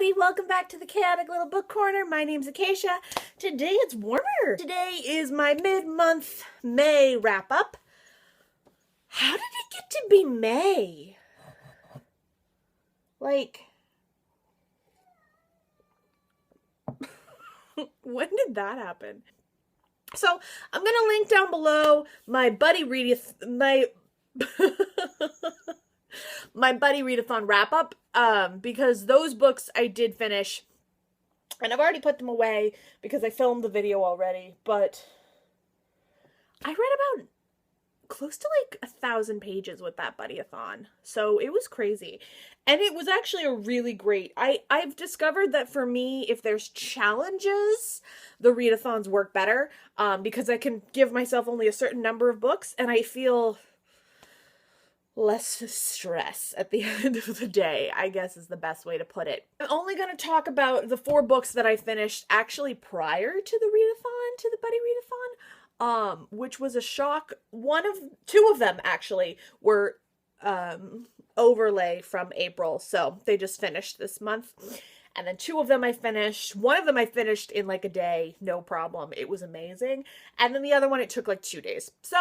everybody, welcome back to the Chaotic Little Book Corner. My name's Acacia. Today it's warmer. Today is my mid-month May wrap-up. How did it get to be May? Like, when did that happen? So, I'm gonna link down below my Buddy Readathon, my Buddy Readathon wrap-up, because those books I did finish, and I've already put them away because I filmed the video already, but I read about close to like 1,000 pages with that Buddy-a-thon, so it was crazy, and it was actually a really great, I've discovered that for me, if there's challenges, the readathons work better, because I can give myself only a certain number of books, and I feel less stress at the end of the day, I guess is the best way to put it. I'm only going to talk about the 4 books that I finished actually prior to the readathon, to the Buddy Readathon, which was a shock. 2 of them actually were overlay from April, so they just finished this month. And then 2 of them I finished. 1 of them I finished in like a day, no problem. It was amazing. And then the other one, it took like 2 days. So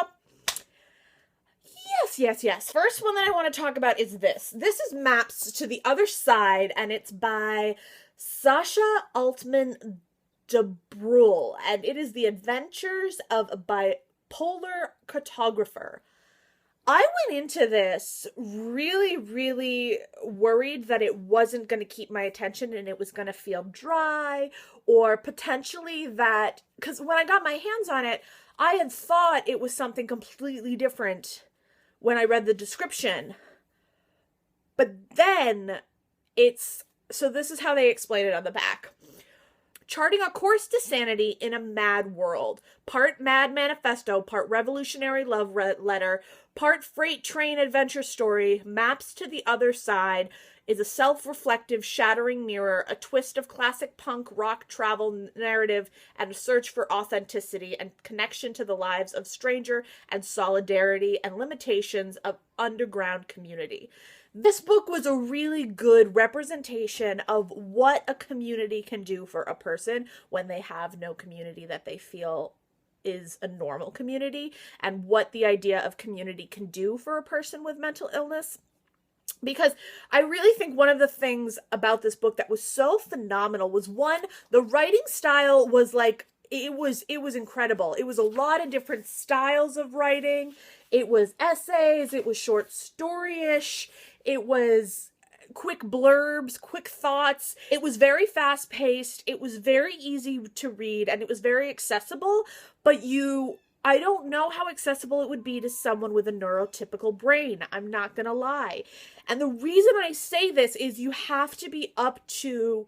Yes. First one that I want to talk about is this. This is Maps to the Other Side, and it's by Sasha Altman de Bruyne, and it is the adventures of a bipolar cartographer. I went into this really worried that it wasn't going to keep my attention and it was going to feel dry, or potentially that, because when I got my hands on it, I had thought it was something completely different when I read the description. But then so this is how they explain it on the back. Charting a course to sanity in a mad world. Part mad manifesto, part revolutionary love letter, part freight train adventure story, Maps to the Other Side is a self-reflective, shattering mirror, a twist of classic punk rock travel narrative, and a search for authenticity and connection to the lives of stranger and solidarity and limitations of underground community. This book was a really good representation of what a community can do for a person when they have no community that they feel is a normal community, and what the idea of community can do for a person with mental illness. Because I really think one of the things about this book that was so phenomenal was, one, the writing style was like, it was incredible. It was a lot of different styles of writing. It was essays, it was short story-ish, it was quick blurbs, quick thoughts. It was very fast-paced, it was very easy to read, and it was very accessible, but I don't know how accessible it would be to someone with a neurotypical brain. I'm not gonna lie. And the reason I say this is you have to be up to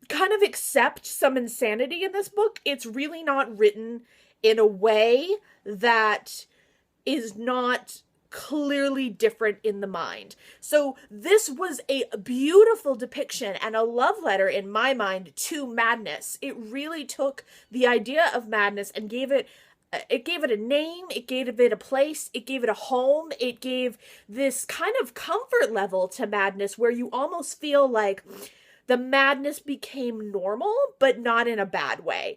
kind of accept some insanity in this book. It's really not written in a way that is not clearly different in the mind. So this was a beautiful depiction and a love letter in my mind to madness. It really took the idea of madness and gave it a name, it gave it a place, it gave it a home, it gave this kind of comfort level to madness where you almost feel like the madness became normal, but not in a bad way.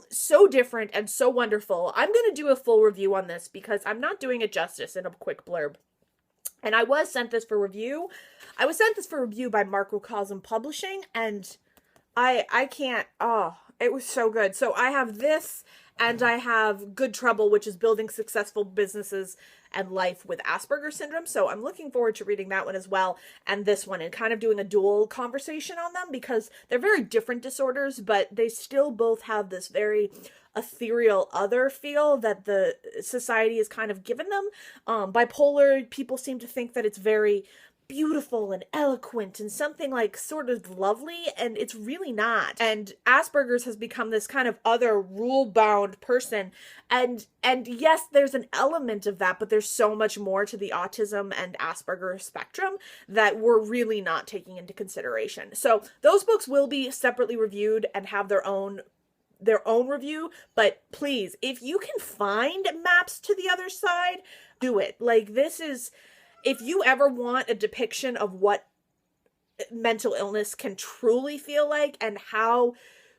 So different and so wonderful. I'm going to do a full review on this because I'm not doing it justice in a quick blurb. And I was sent this for review. I was sent this for review by Microcosm Publishing, and I can't, it was so good. So I have this, and I have Good Trouble, which is building successful businesses and life with Asperger's syndrome. So I'm looking forward to reading that one as well, and this one, and kind of doing a dual conversation on them, because they're very different disorders, but they still both have this very ethereal other feel that the society has kind of given them. Bipolar, people seem to think that it's very beautiful and eloquent and something like sort of lovely, and it's really not. And Asperger's has become this kind of other rule-bound person, and yes, there's an element of that, but there's so much more to the autism and Asperger spectrum that we're really not taking into consideration. So those books will be separately reviewed and have their own review, but please, if you can find Maps to the Other Side, do it. Like, this is, if you ever want a depiction of what mental illness can truly feel like and how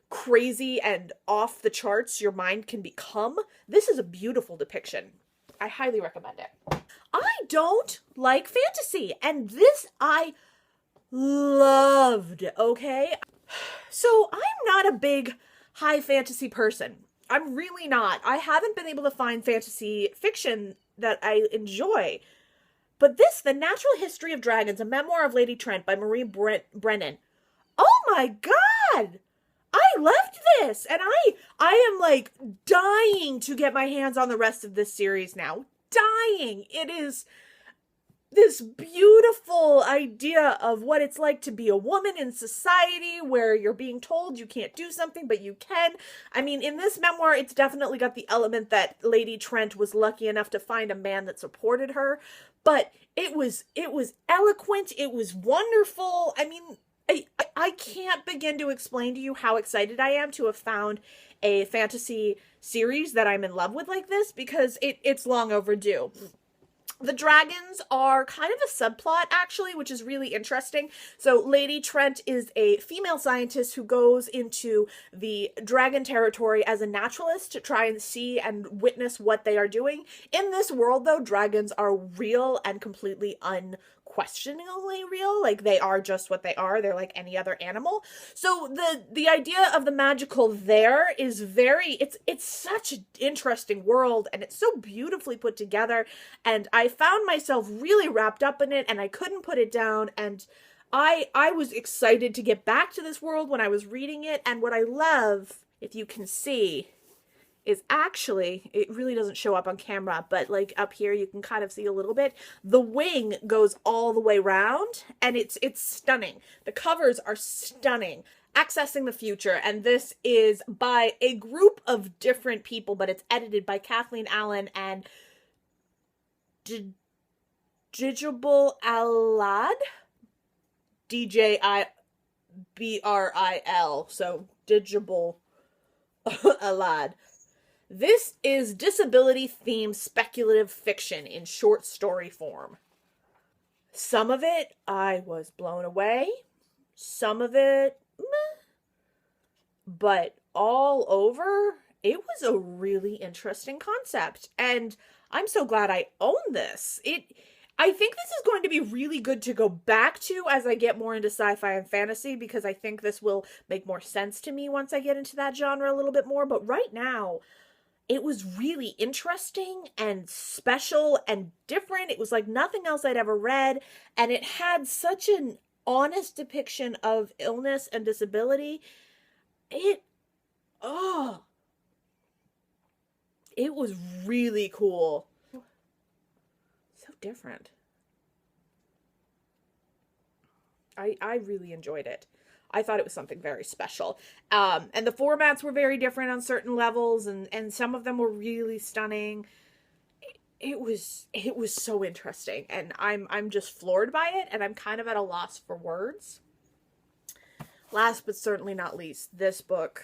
crazy and off the charts your mind can become. This is a beautiful depiction. I highly recommend it. I don't like fantasy, and this I loved, okay? So I'm not a big high fantasy person. I'm really not. I haven't been able to find fantasy fiction that I enjoy. But this, The Natural History of Dragons, a memoir of Lady Trent by Marie Brennan. Oh my God! I loved this, and I am like dying to get my hands on the rest of this series now. Dying. It is this beautiful idea of what it's like to be a woman in society where you're being told you can't do something, but you can. I mean, in this memoir, it's definitely got the element that Lady Trent was lucky enough to find a man that supported her, but it was eloquent. It was wonderful. I mean, I can't begin to explain to you how excited I am to have found a fantasy series that I'm in love with like this, because it's long overdue. The dragons are kind of a subplot, actually, which is really interesting. So Lady Trent is a female scientist who goes into the dragon territory as a naturalist to try and see and witness what they are doing. In this world, though, dragons are real and completely unquestioningly real. Like, they are just what they are. They're like any other animal. So the idea of the magical there is it's such an interesting world, and it's so beautifully put together, and I found myself really wrapped up in it, and I couldn't put it down, and I was excited to get back to this world when I was reading it. And what I love, if you can see, is actually, it really doesn't show up on camera, but like up here you can kind of see a little bit. The wing goes all the way around, and it's stunning. The covers are stunning. Accessing the Future, and this is by a group of different people, but it's edited by Kathleen Allen and Digital Alad, DJIBRIL, so Digital Alad. This is disability-themed speculative fiction in short story form. Some of it, I was blown away. Some of it, meh. But all over, it was a really interesting concept. And I'm so glad I own this. I think this is going to be really good to go back to as I get more into sci-fi and fantasy, because I think this will make more sense to me once I get into that genre a little bit more. But right now, it was really interesting and special and different. It was like nothing else I'd ever read, and it had such an honest depiction of illness and disability. It was really cool. So different. I really enjoyed it. I thought it was something very special. And the formats were very different on certain levels, and some of them were really stunning. It was so interesting, and I'm just floored by it, and I'm kind of at a loss for words. Last but certainly not least, this book.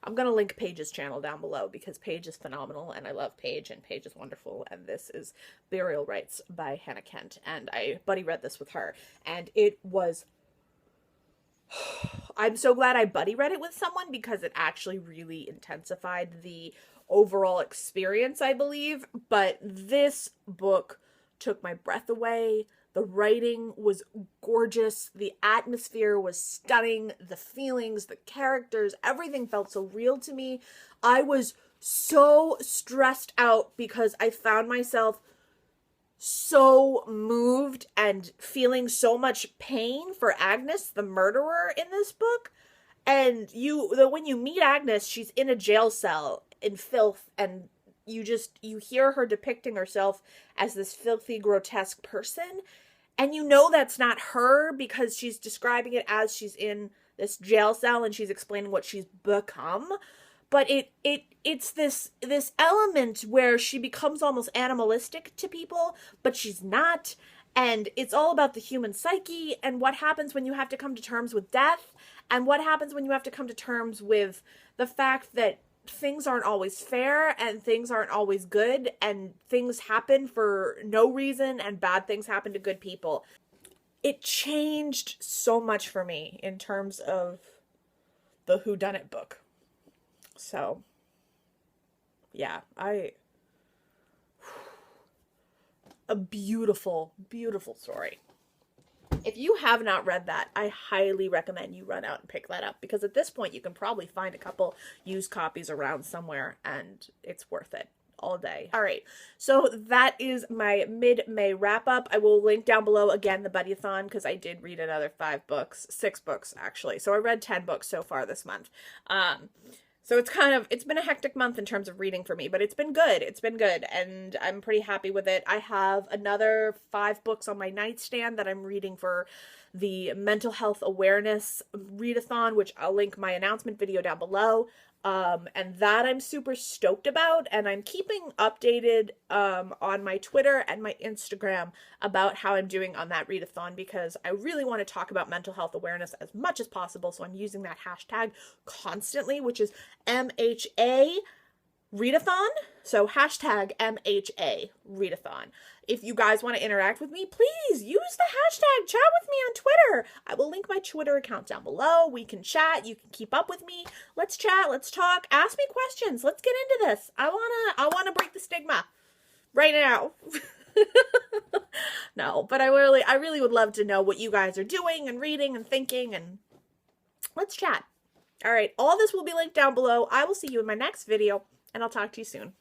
I'm going to link Paige's channel down below, because Paige is phenomenal, and I love Paige, and Paige is wonderful, and this is Burial Rites by Hannah Kent, and I buddy read this with her, and it was... I'm so glad I buddy read it with someone, because it actually really intensified the overall experience, I believe. But this book took my breath away. The writing was gorgeous. The atmosphere was stunning. The feelings, the characters, everything felt so real to me. I was so stressed out because I found myself so moved and feeling so much pain for Agnes, the murderer, in this book. And when you meet Agnes, she's in a jail cell in filth, and you hear her depicting herself as this filthy, grotesque person, and you know that's not her, because she's describing it as she's in this jail cell and she's explaining what she's become. But it's this element where she becomes almost animalistic to people, but she's not. And it's all about the human psyche and what happens when you have to come to terms with death, and what happens when you have to come to terms with the fact that things aren't always fair, and things aren't always good, and things happen for no reason, and bad things happen to good people. it changed so much for me in terms of the whodunit book. So, yeah, a beautiful, beautiful story. If you have not read that, I highly recommend you run out and pick that up, because at this point you can probably find a couple used copies around somewhere, and it's worth it all day. All right, so that is my mid-May wrap-up. I will link down below, again, the Buddy-a-thon, because I did read another 6 books, actually. So I read 10 books so far this month. So it's been a hectic month in terms of reading for me, but it's been good. It's been good, and I'm pretty happy with it. I have another 5 books on my nightstand that I'm reading for the Mental Health Awareness Readathon, which I'll link my announcement video down below. And that I'm super stoked about, and I'm keeping updated on my Twitter and my Instagram about how I'm doing on that readathon, because I really want to talk about mental health awareness as much as possible, so I'm using that hashtag constantly, which is MHA Readathon. So hashtag MHA Readathon. If you guys want to interact with me, please use the hashtag, chat with me on Twitter. I will link my Twitter account down below. We can chat. You can keep up with me. Let's chat. Let's talk. Ask me questions. Let's get into this. I wanna break the stigma right now. No, but I really would love to know what you guys are doing and reading and thinking, and let's chat. All right, all this will be linked down below. I will see you in my next video, and I'll talk to you soon.